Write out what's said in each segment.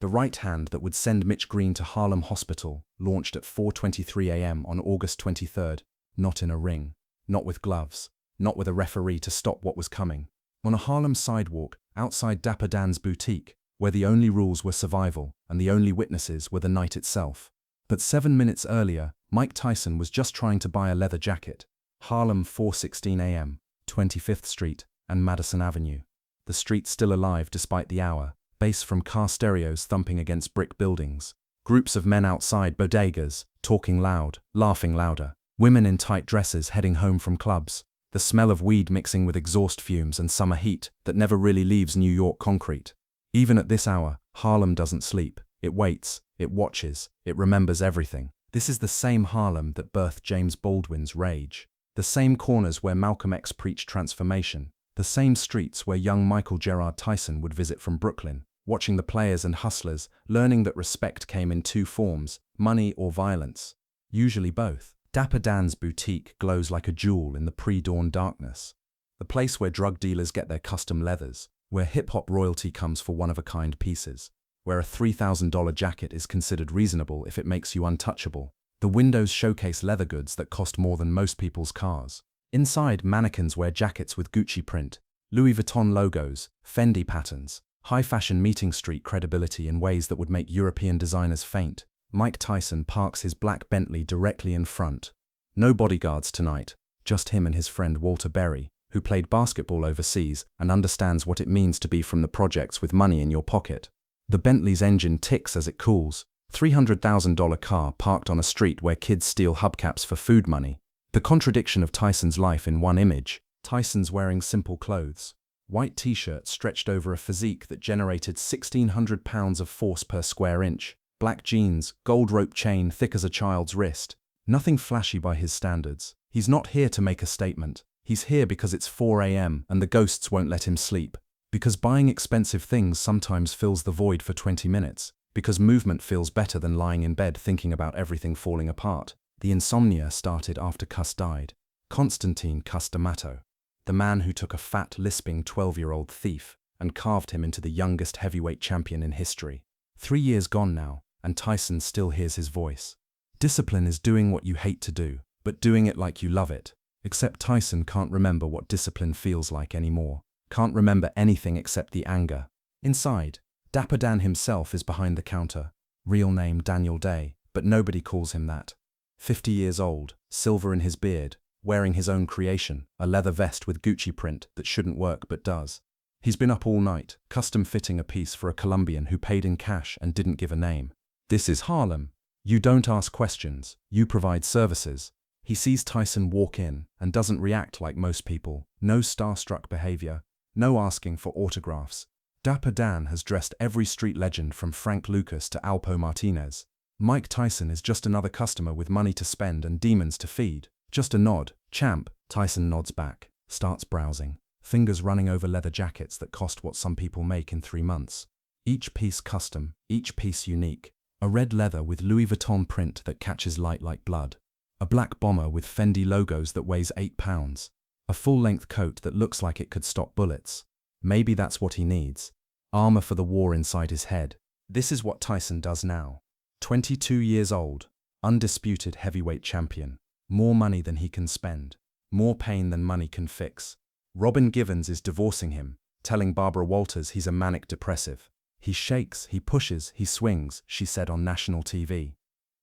The right hand that would send Mitch Green to Harlem Hospital launched at 4:23 a.m. on August 23rd, not in a ring, not with gloves, not with a referee to stop what was coming. On a Harlem sidewalk outside Dapper Dan's boutique, where the only rules were survival and the only witnesses were the night itself. But 7 minutes earlier, Mike Tyson was just trying to buy a leather jacket. Harlem, 4:16 a.m., 25th Street and Madison Avenue. The street still alive despite the hour, bass from car stereos thumping against brick buildings. Groups of men outside bodegas, talking loud, laughing louder. Women in tight dresses heading home from clubs. The smell of weed mixing with exhaust fumes and summer heat that never really leaves New York concrete. Even at this hour, Harlem doesn't sleep. It waits, it watches, it remembers everything. This is the same Harlem that birthed James Baldwin's Rage. The same corners where Malcolm X preached transformation. The same streets where young Michael Gerard Tyson would visit from Brooklyn, watching the players and hustlers, learning that respect came in two forms, money or violence. Usually both. Dapper Dan's boutique glows like a jewel in the pre-dawn darkness. The place where drug dealers get their custom leathers, where hip-hop royalty comes for one-of-a-kind pieces, where a $3,000 jacket is considered reasonable if it makes you untouchable. The windows showcase leather goods that cost more than most people's cars. Inside, mannequins wear jackets with Gucci print, Louis Vuitton logos, Fendi patterns, high-fashion meeting street credibility in ways that would make European designers faint. Mike Tyson parks his black Bentley directly in front. No bodyguards tonight, just him and his friend Walter Berry, who played basketball overseas and understands what it means to be from the projects with money in your pocket. The Bentley's engine ticks as it cools. $300,000 car parked on a street where kids steal hubcaps for food money. The contradiction of Tyson's life in one image. Tyson's wearing simple clothes. White t-shirt stretched over a physique that generated 1,600 pounds of force per square inch. Black jeans, gold rope chain thick as a child's wrist. Nothing flashy by his standards. He's not here to make a statement. He's here because it's 4 a.m. and the ghosts won't let him sleep. Because buying expensive things sometimes fills the void for 20 minutes. Because movement feels better than lying in bed thinking about everything falling apart. The insomnia started after Cuss died. Constantine Cuss D'Amato. The man who took a fat, lisping 12-year-old thief and carved him into the youngest heavyweight champion in history. 3 years gone now, and Tyson still hears his voice. Discipline is doing what you hate to do, but doing it like you love it. Except Tyson can't remember what discipline feels like anymore. Can't remember anything except the anger. Inside, Dapper Dan himself is behind the counter. Real name Daniel Day, but nobody calls him that. 50 years old, silver in his beard, wearing his own creation, a leather vest with Gucci print that shouldn't work but does. He's been up all night, custom fitting a piece for a Colombian who paid in cash and didn't give a name. This is Harlem. You don't ask questions, you provide services. He sees Tyson walk in and doesn't react like most people. No starstruck behavior, no asking for autographs. Dapper Dan has dressed every street legend from Frank Lucas to Alpo Martinez. Mike Tyson is just another customer with money to spend and demons to feed. Just a nod. Champ. Tyson nods back, starts browsing, fingers running over leather jackets that cost what some people make in 3 months. Each piece custom, each piece unique. A red leather with Louis Vuitton print that catches light like blood. A black bomber with Fendi logos that weighs 8 pounds. A full-length coat that looks like it could stop bullets. Maybe that's what he needs. Armor for the war inside his head. This is what Tyson does now. 22 years old, undisputed heavyweight champion. More money than he can spend. More pain than money can fix. Robin Givens is divorcing him, telling Barbara Walters he's a manic depressive. He shakes, he pushes, he swings, she said on national TV.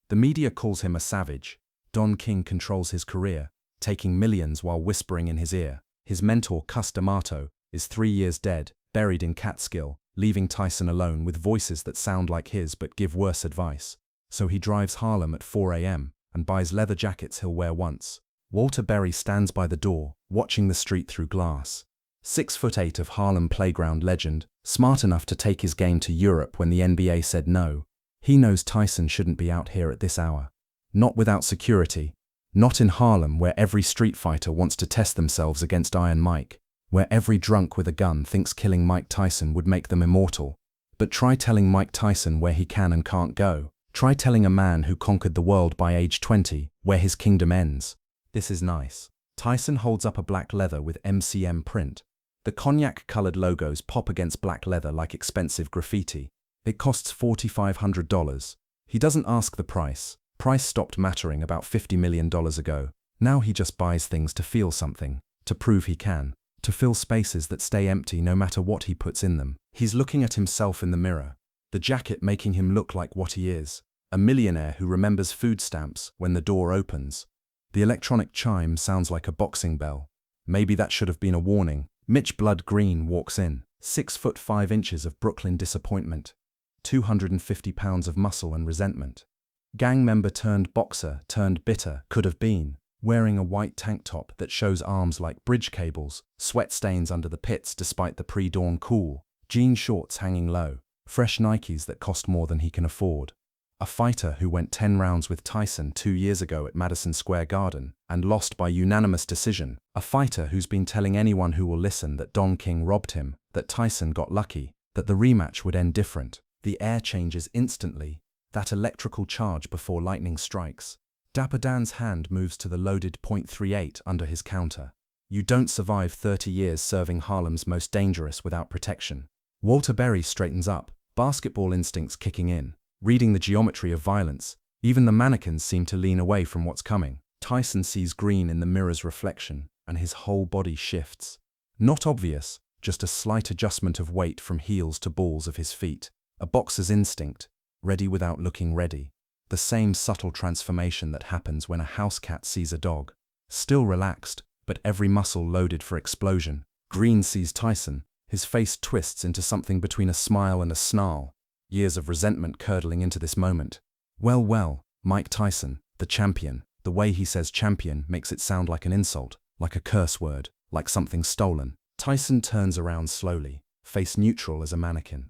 The media calls him a savage. Don King controls his career, taking millions while whispering in his ear. His mentor, Cuss D'Amato, is 3 years dead, buried in Catskill, leaving Tyson alone with voices that sound like his but give worse advice. So he drives Harlem at 4 a.m. and buys leather jackets he'll wear once. Walter Berry stands by the door, watching the street through glass. 6'8" of Harlem playground legend, smart enough to take his game to Europe when the NBA said no. He knows Tyson shouldn't be out here at this hour. Not without security. Not in Harlem, where every street fighter wants to test themselves against Iron Mike. Where every drunk with a gun thinks killing Mike Tyson would make them immortal. But try telling Mike Tyson where he can and can't go. Try telling a man who conquered the world by age 20 where his kingdom ends. This is nice. Tyson holds up a black leather with MCM print. The cognac-colored logos pop against black leather like expensive graffiti. It costs $4,500. He doesn't ask the price. Price stopped mattering about $50 million ago. Now he just buys things to feel something, to prove he can, to fill spaces that stay empty no matter what he puts in them. He's looking at himself in the mirror, the jacket making him look like what he is, a millionaire who remembers food stamps when the door opens. The electronic chime sounds like a boxing bell. Maybe that should have been a warning. Mitch "Blood" Green walks in, 6'5" of Brooklyn disappointment, 250 pounds of muscle and resentment. Gang member turned boxer turned bitter could have been, wearing a white tank top that shows arms like bridge cables, sweat stains under the pits despite the pre-dawn cool, jean shorts hanging low, fresh Nikes that cost more than he can afford. A fighter who went 10 rounds with Tyson 2 years ago at Madison Square Garden and lost by unanimous decision. A fighter who's been telling anyone who will listen that Don King robbed him, that Tyson got lucky, that the rematch would end different. The air changes instantly, that electrical charge before lightning strikes. Dapper Dan's hand moves to the loaded .38 under his counter. You don't survive 30 years serving Harlem's most dangerous without protection. Walter Berry straightens up, basketball instincts kicking in. Reading the geometry of violence, even the mannequins seem to lean away from what's coming. Tyson sees Green in the mirror's reflection, and his whole body shifts. Not obvious, just a slight adjustment of weight from heels to balls of his feet. A boxer's instinct, ready without looking ready. The same subtle transformation that happens when a house cat sees a dog. Still relaxed, but every muscle loaded for explosion. Green sees Tyson, his face twists into something between a smile and a snarl. Years of resentment curdling into this moment. Well, Mike Tyson, the champion. The way he says champion makes it sound like an insult, like a curse word, like something stolen. Tyson turns around slowly, face neutral as a mannequin.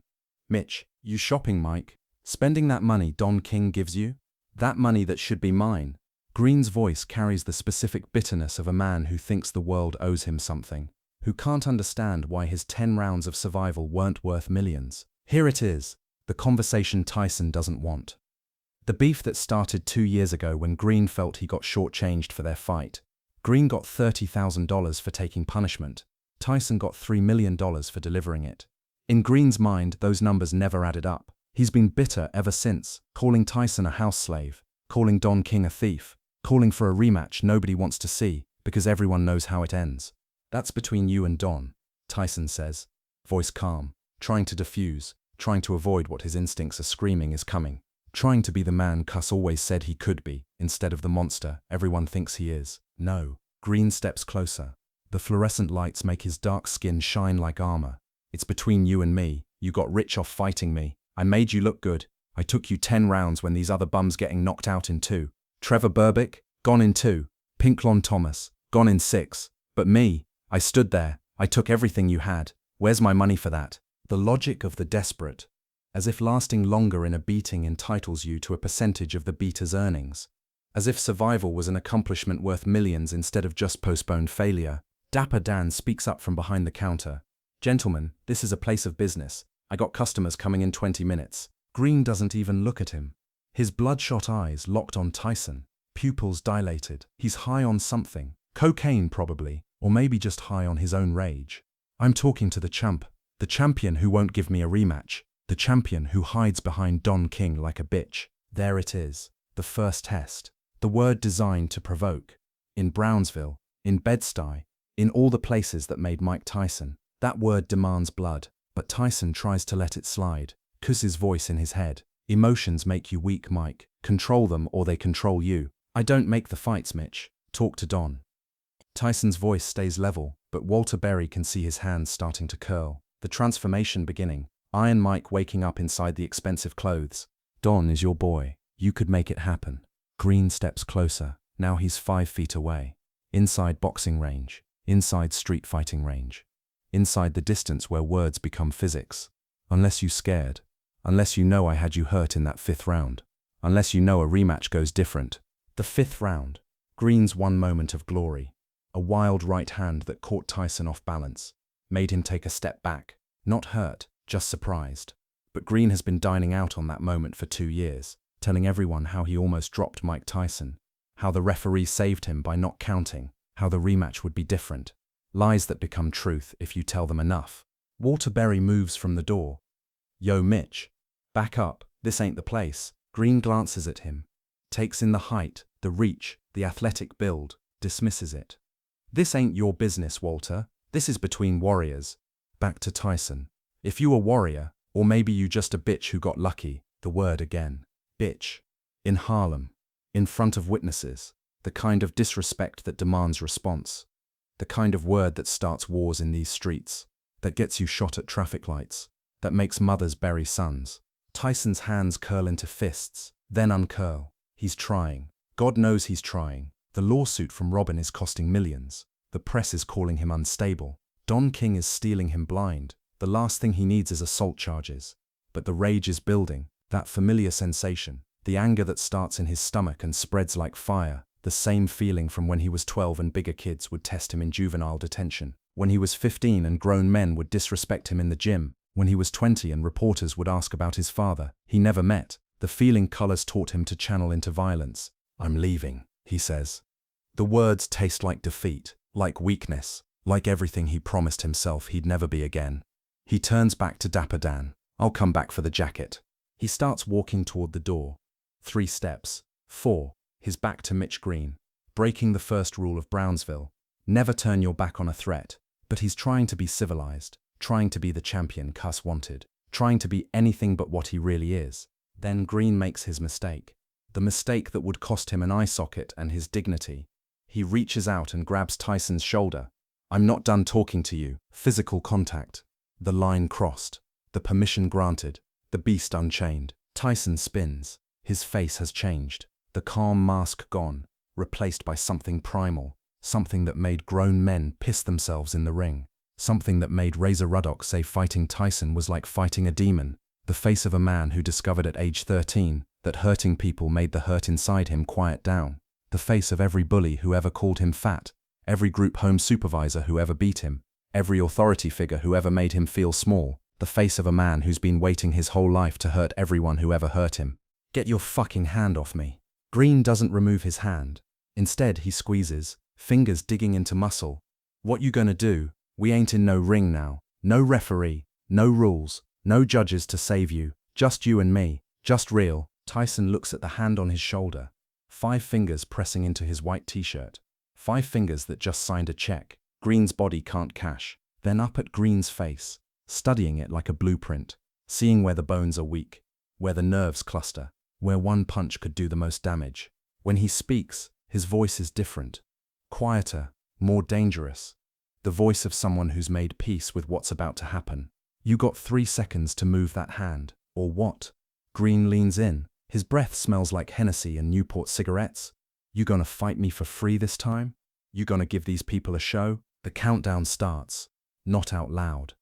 Mitch, you shopping, Mike? Spending that money Don King gives you? That money that should be mine. Green's voice carries the specific bitterness of a man who thinks the world owes him something, who can't understand why his 10 rounds of survival weren't worth millions. Here it is. The conversation Tyson doesn't want. The beef that started 2 years ago when Green felt he got shortchanged for their fight. Green got $30,000 for taking punishment. Tyson got $3 million for delivering it. In Green's mind, those numbers never added up. He's been bitter ever since, calling Tyson a house slave, calling Don King a thief, calling for a rematch nobody wants to see because everyone knows how it ends. That's between you and Don, Tyson says, voice calm, trying to diffuse, trying to avoid what his instincts are screaming is coming, trying to be the man Cuss always said he could be, instead of the monster everyone thinks he is. No. Green steps closer. The fluorescent lights make his dark skin shine like armor. It's between you and me. You got rich off fighting me. I made you look good. I took you 10 rounds when these other bums getting knocked out in 2. Trevor Berbick, gone in 2. Pinklon Thomas, gone in 6. But me, I stood there. I took everything you had. Where's my money for that? The logic of the desperate, as if lasting longer in a beating entitles you to a percentage of the beater's earnings, as if survival was an accomplishment worth millions instead of just postponed failure. Dapper Dan speaks up from behind the counter. Gentlemen, this is a place of business. I got customers coming in 20 minutes. Green doesn't even look at him. His bloodshot eyes locked on Tyson, pupils dilated. He's high on something. Cocaine probably, or maybe just high on his own rage. I'm talking to the champ. The champion who won't give me a rematch. The champion who hides behind Don King like a bitch. There it is. The first test. The word designed to provoke. In Brownsville, in Bed-Stuy, in all the places that made Mike Tyson. That word demands blood, but Tyson tries to let it slide. Cuss's voice in his head. Emotions make you weak, Mike. Control them or they control you. I don't make the fights, Mitch. Talk to Don. Tyson's voice stays level, but Walter Berry can see his hands starting to curl. The transformation beginning. Iron Mike waking up inside the expensive clothes. Don is your boy. You could make it happen. Green steps closer. Now he's 5 feet away. Inside boxing range. Inside street fighting range. Inside the distance where words become physics. Unless you scared. Unless you know I had you hurt in that 5th round. Unless you know a rematch goes different. The 5th round. Green's one moment of glory. A wild right hand that caught Tyson off balance. Made him take a step back. Not hurt, just surprised. But Green has been dining out on that moment for 2 years, telling everyone how he almost dropped Mike Tyson, how the referee saved him by not counting, how the rematch would be different. Lies that become truth if you tell them enough. Walter Berry moves from the door. Yo, Mitch. Back up, this ain't the place. Green glances at him, takes in the height, the reach, the athletic build, dismisses it. This ain't your business, Walter. This is between warriors. Back to Tyson. If you a warrior, or maybe you just a bitch who got lucky, the word again. Bitch. In Harlem. In front of witnesses. The kind of disrespect that demands response. The kind of word that starts wars in these streets. That gets you shot at traffic lights. That makes mothers bury sons. Tyson's hands curl into fists, then uncurl. He's trying. God knows he's trying. The lawsuit from Robin is costing millions. The press is calling him unstable. Don King is stealing him blind. The last thing he needs is assault charges. But the rage is building, that familiar sensation, the anger that starts in his stomach and spreads like fire, the same feeling from when he was 12 and bigger kids would test him in juvenile detention, when he was 15 and grown men would disrespect him in the gym, when he was 20 and reporters would ask about his father he never met. The feeling colors taught him to channel into violence. I'm leaving, he says. The words taste like defeat, like weakness, like everything he promised himself he'd never be again. He turns back to Dapper Dan. I'll come back for the jacket. He starts walking toward the door. 3 steps. 4. His back to Mitch Green. Breaking the first rule of Brownsville. Never turn your back on a threat. But he's trying to be civilized, trying to be the champion Cuss wanted, trying to be anything but what he really is. Then Green makes his mistake. The mistake that would cost him an eye socket and his dignity. He reaches out and grabs Tyson's shoulder. I'm not done talking to you. Physical contact. The line crossed. The permission granted. The beast unchained. Tyson spins. His face has changed. The calm mask gone, replaced by something primal. Something that made grown men piss themselves in the ring. Something that made Razor Ruddock say fighting Tyson was like fighting a demon. The face of a man who discovered at age 13 that hurting people made the hurt inside him quiet down. The face of every bully who ever called him fat, every group home supervisor who ever beat him, every authority figure who ever made him feel small. The face of a man who's been waiting his whole life to hurt everyone who ever hurt him. Get your fucking hand off me. Green doesn't remove his hand. Instead, he squeezes, fingers digging into muscle. What you gonna do? We ain't in no ring now. No referee, no rules, no judges to save you. Just you and me. Just real. Tyson looks at the hand on his shoulder. 5 fingers pressing into his white t-shirt. 5 fingers that just signed a check. Green's body can't cash. Then up at Green's face, studying it like a blueprint, seeing where the bones are weak, where the nerves cluster, where one punch could do the most damage. When he speaks, his voice is different. Quieter, more dangerous. The voice of someone who's made peace with what's about to happen. You got 3 seconds to move that hand, or what? Green leans in. His breath smells like Hennessy and Newport cigarettes. You gonna fight me for free this time? You gonna give these people a show? The countdown starts. Not out loud.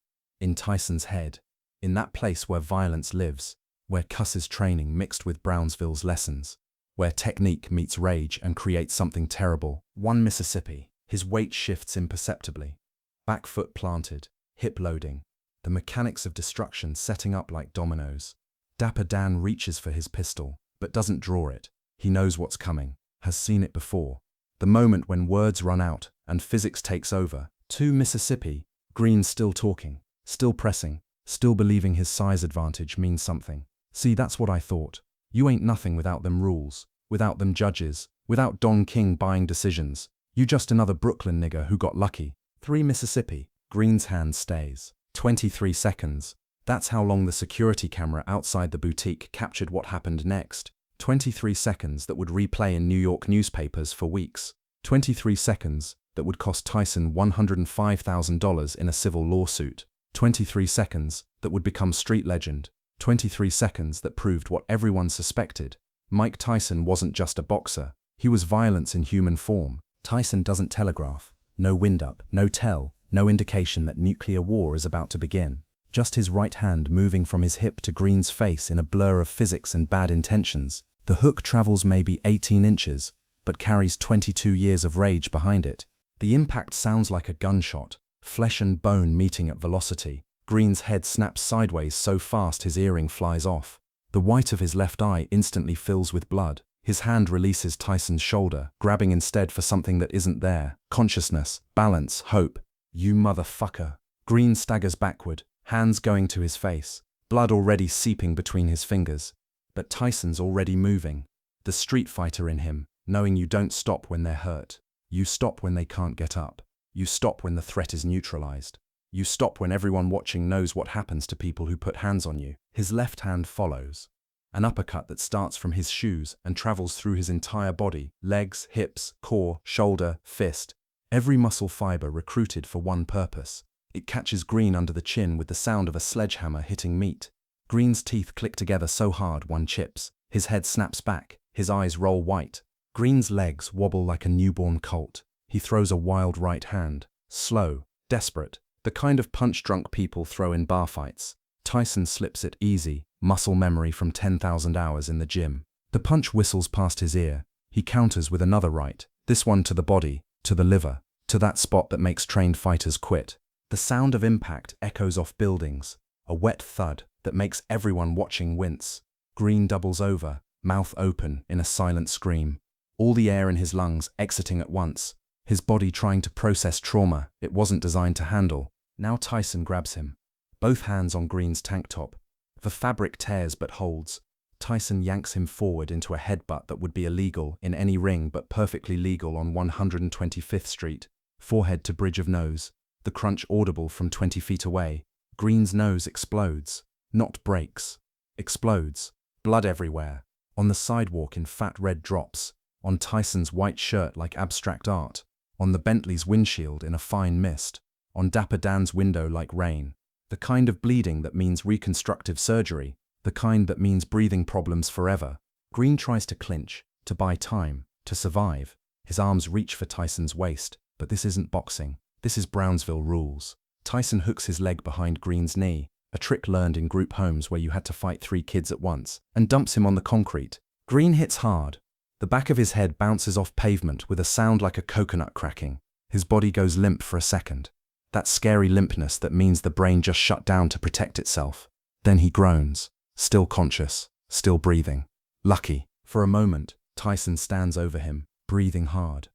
In Tyson's head. In that place where violence lives. Where Cuss's training mixed with Brownsville's lessons. Where technique meets rage and creates something terrible. 1 Mississippi. His weight shifts imperceptibly. Back foot planted. Hip loading. The mechanics of destruction setting up like dominoes. Dapper Dan reaches for his pistol, but doesn't draw it. He knows what's coming. Has seen it before. The moment when words run out and physics takes over. 2 Mississippi. Green still talking. Still pressing. Still believing his size advantage means something. See, that's what I thought. You ain't nothing without them rules. Without them judges. Without Don King buying decisions. You just another Brooklyn nigger who got lucky. 3 Mississippi. Green's hand stays. 23 seconds. That's how long the security camera outside the boutique captured what happened next. 23 seconds that would replay in New York newspapers for weeks. 23 seconds that would cost Tyson $105,000 in a civil lawsuit. 23 seconds that would become street legend. 23 seconds that proved what everyone suspected. Mike Tyson wasn't just a boxer. He was violence in human form. Tyson doesn't telegraph. No wind-up, no tell, no indication that nuclear war is about to begin. Just his right hand moving from his hip to Green's face in a blur of physics and bad intentions. The hook travels maybe 18 inches, but carries 22 years of rage behind it. The impact sounds like a gunshot, flesh and bone meeting at velocity. Green's head snaps sideways so fast his earring flies off. The white of his left eye instantly fills with blood. His hand releases Tyson's shoulder, grabbing instead for something that isn't there. Consciousness, balance, hope. You motherfucker. Green staggers backward, hands going to his face. blood already seeping between his fingers. But Tyson's already moving. The street fighter in him, knowing you don't stop when they're hurt. You stop when they can't get up. You stop when the threat is neutralized. You stop when everyone watching knows what happens to people who put hands on you. His left hand follows. An uppercut that starts from his shoes and travels through his entire body, legs, hips, core, shoulder, fist. Every muscle fiber recruited for one purpose. It catches Green under the chin with the sound of a sledgehammer hitting meat. Green's teeth click together so hard one chips. His head snaps back. His eyes roll white. Green's legs wobble like a newborn colt. He throws a wild right hand. Slow, desperate. The kind of punch-drunk people throw in bar fights. Tyson slips it easy, muscle memory from 10,000 hours in the gym. The punch whistles past his ear. He counters with another right, this one to the body, to the liver, to that spot that makes trained fighters quit. The sound of impact echoes off buildings, a wet thud that makes everyone watching wince. Green doubles over, mouth open in a silent scream. All the air in his lungs exiting at once. His body trying to process trauma it wasn't designed to handle. Now Tyson grabs him. Both hands on Green's tank top. The fabric tears but holds. Tyson yanks him forward into a headbutt that would be illegal in any ring but perfectly legal on 125th Street. Forehead to bridge of nose. The crunch audible from 20 feet away. Green's nose explodes. Not breaks. Explodes. Blood everywhere. On the sidewalk in fat red drops. On Tyson's white shirt like abstract art. On the Bentley's windshield in a fine mist. On Dapper Dan's window like rain. The kind of bleeding that means reconstructive surgery. The kind that means breathing problems forever. Green tries to clinch, to buy time, to survive. His arms reach for Tyson's waist, but this isn't boxing. This is Brownsville rules. Tyson hooks his leg behind Green's knee, a trick learned in group homes where you had to fight 3 kids at once, and dumps him on the concrete. Green hits hard. The back of his head bounces off pavement with a sound like a coconut cracking. His body goes limp for a second. That scary limpness that means the brain just shut down to protect itself. Then he groans, still conscious, still breathing. Lucky. For a moment, Tyson stands over him, breathing hard.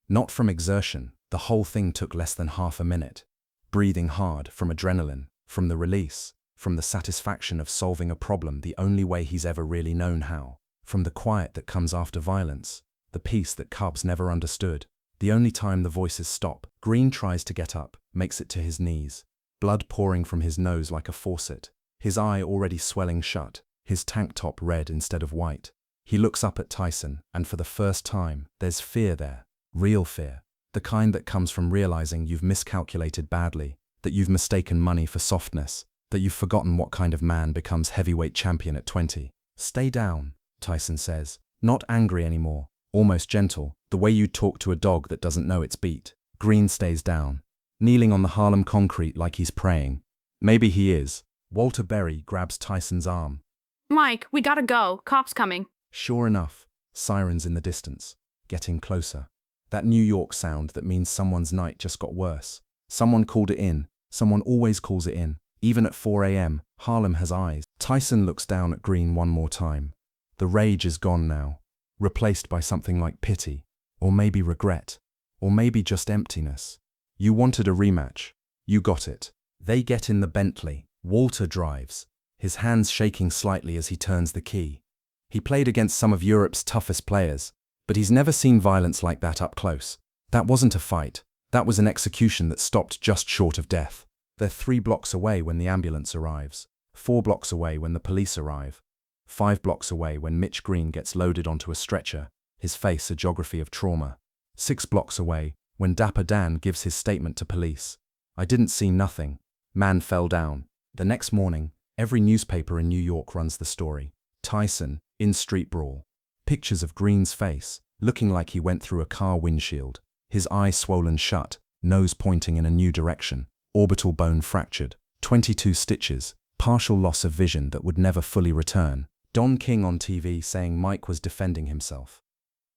Not from exertion, the whole thing took less than half a minute. Breathing hard from adrenaline, from the release, from the satisfaction of solving a problem the only way he's ever really known how. From the quiet that comes after violence, the peace that Cubs never understood. The only time the voices stop. Green tries to get up, makes it to his knees. Blood pouring from his nose like a faucet. His eye already swelling shut, his tank top red instead of white. He looks up at Tyson, and for the first time, there's fear there. Real fear. The kind that comes from realizing you've miscalculated badly, that you've mistaken money for softness, that you've forgotten what kind of man becomes heavyweight champion at 20. Stay down, Tyson says, not angry anymore, almost gentle, the way you'd talk to a dog that doesn't know its beat. Green stays down, kneeling on the Harlem concrete like he's praying. Maybe he is. Walter Berry grabs Tyson's arm. Mike, we gotta go. Cops coming. Sure enough, sirens in the distance, getting closer. That New York sound that means someone's night just got worse. Someone called it in. Someone always calls it in. Even at 4 a.m., Harlem has eyes. Tyson looks down at Green one more time. The rage is gone now, replaced by something like pity, or maybe regret, or maybe just emptiness. You wanted a rematch. You got it. They get in the Bentley. Walter drives, his hands shaking slightly as he turns the key. He played against some of Europe's toughest players, but he's never seen violence like that up close. That wasn't a fight. That was an execution that stopped just short of death. They're 3 blocks away when the ambulance arrives, 4 blocks away when the police arrive, 5 blocks away when Mitch Green gets loaded onto a stretcher, his face a geography of trauma, 6 blocks away when Dapper Dan gives his statement to police. I didn't see nothing. Man fell down. The next morning, every newspaper in New York runs the story. Tyson, in street brawl. Pictures of Green's face, looking like he went through a car windshield, his eye swollen shut, nose pointing in a new direction, orbital bone fractured, 22 stitches, partial loss of vision that would never fully return. Don King on TV saying Mike was defending himself.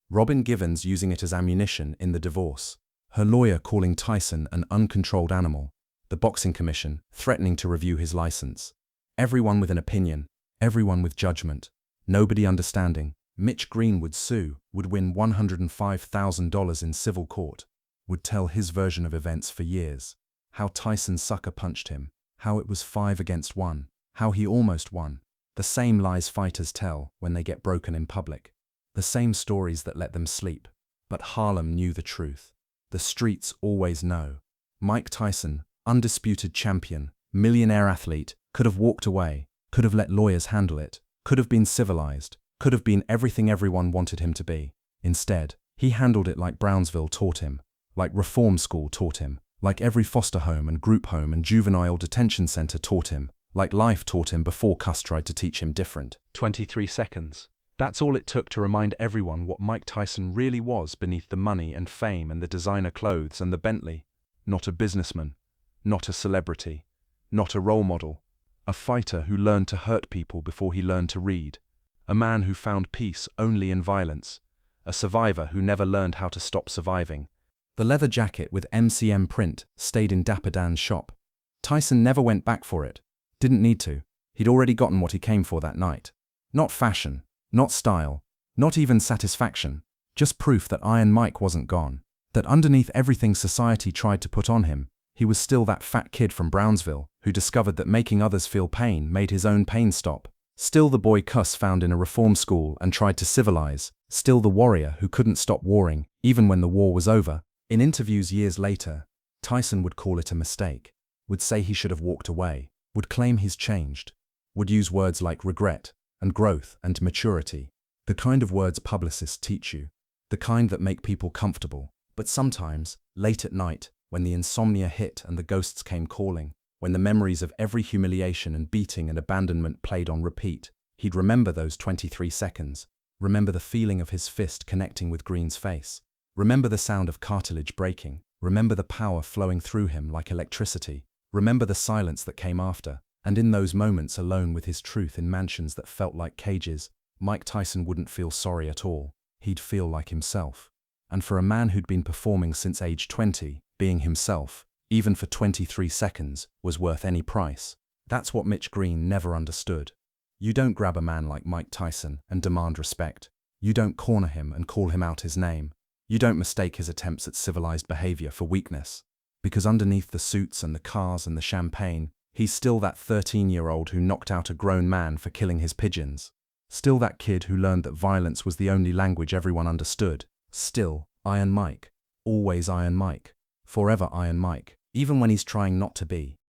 Robin Givens using it as ammunition in the divorce. Her lawyer calling Tyson an uncontrolled animal. The boxing commission threatening to review his license. Everyone with an opinion, everyone with judgment, nobody understanding. Mitch Green would sue, would win $105,000 in civil court, would tell his version of events for years. How Tyson sucker punched him, how it was 5 against 1, how he almost won. The same lies fighters tell when they get broken in public. The same stories that let them sleep. But Harlem knew the truth. The streets always know. Mike Tyson, undisputed champion, millionaire athlete, could have walked away, could have let lawyers handle it, could have been civilized, could have been everything everyone wanted him to be. Instead, he handled it like Brownsville taught him, like reform school taught him, like every foster home and group home and juvenile detention center taught him, like life taught him before Cuss tried to teach him different. 23 seconds. That's all it took to remind everyone what Mike Tyson really was beneath the money and fame and the designer clothes and the Bentley. Not a businessman, not a celebrity, not a role model. A fighter who learned to hurt people before he learned to read. A man who found peace only in violence. A survivor who never learned how to stop surviving. The leather jacket with MCM print stayed in Dapper Dan's shop. Tyson never went back for it. Didn't need to. He'd already gotten what he came for that night. Not fashion, not style, not even satisfaction. Just proof that Iron Mike wasn't gone. That underneath everything society tried to put on him, he was still that fat kid from Brownsville who discovered that making others feel pain made his own pain stop. Still the boy Cuss found in a reform school and tried to civilize. Still the warrior who couldn't stop warring, even when the war was over. In interviews years later, Tyson would call it a mistake, would say he should have walked away, would claim he's changed, would use words like regret and growth and maturity. The kind of words publicists teach you, the kind that make people comfortable. But sometimes, late at night, when the insomnia hit and the ghosts came calling, when the memories of every humiliation and beating and abandonment played on repeat, he'd remember those 23 seconds, remember the feeling of his fist connecting with Green's face, remember the sound of cartilage breaking, remember the power flowing through him like electricity, remember the silence that came after, and in those moments alone with his truth in mansions that felt like cages, Mike Tyson wouldn't feel sorry at all, he'd feel like himself. And for a man who'd been performing since age 20, being himself, even for 23 seconds, was worth any price. That's what Mitch Green never understood. You don't grab a man like Mike Tyson and demand respect. You don't corner him and call him out his name. You don't mistake his attempts at civilized behavior for weakness. Because underneath the suits and the cars and the champagne, he's still that 13-year-old who knocked out a grown man for killing his pigeons. Still that kid who learned that violence was the only language everyone understood. Still, Iron Mike. Always Iron Mike. Forever Iron Mike. Even when he's trying not to be.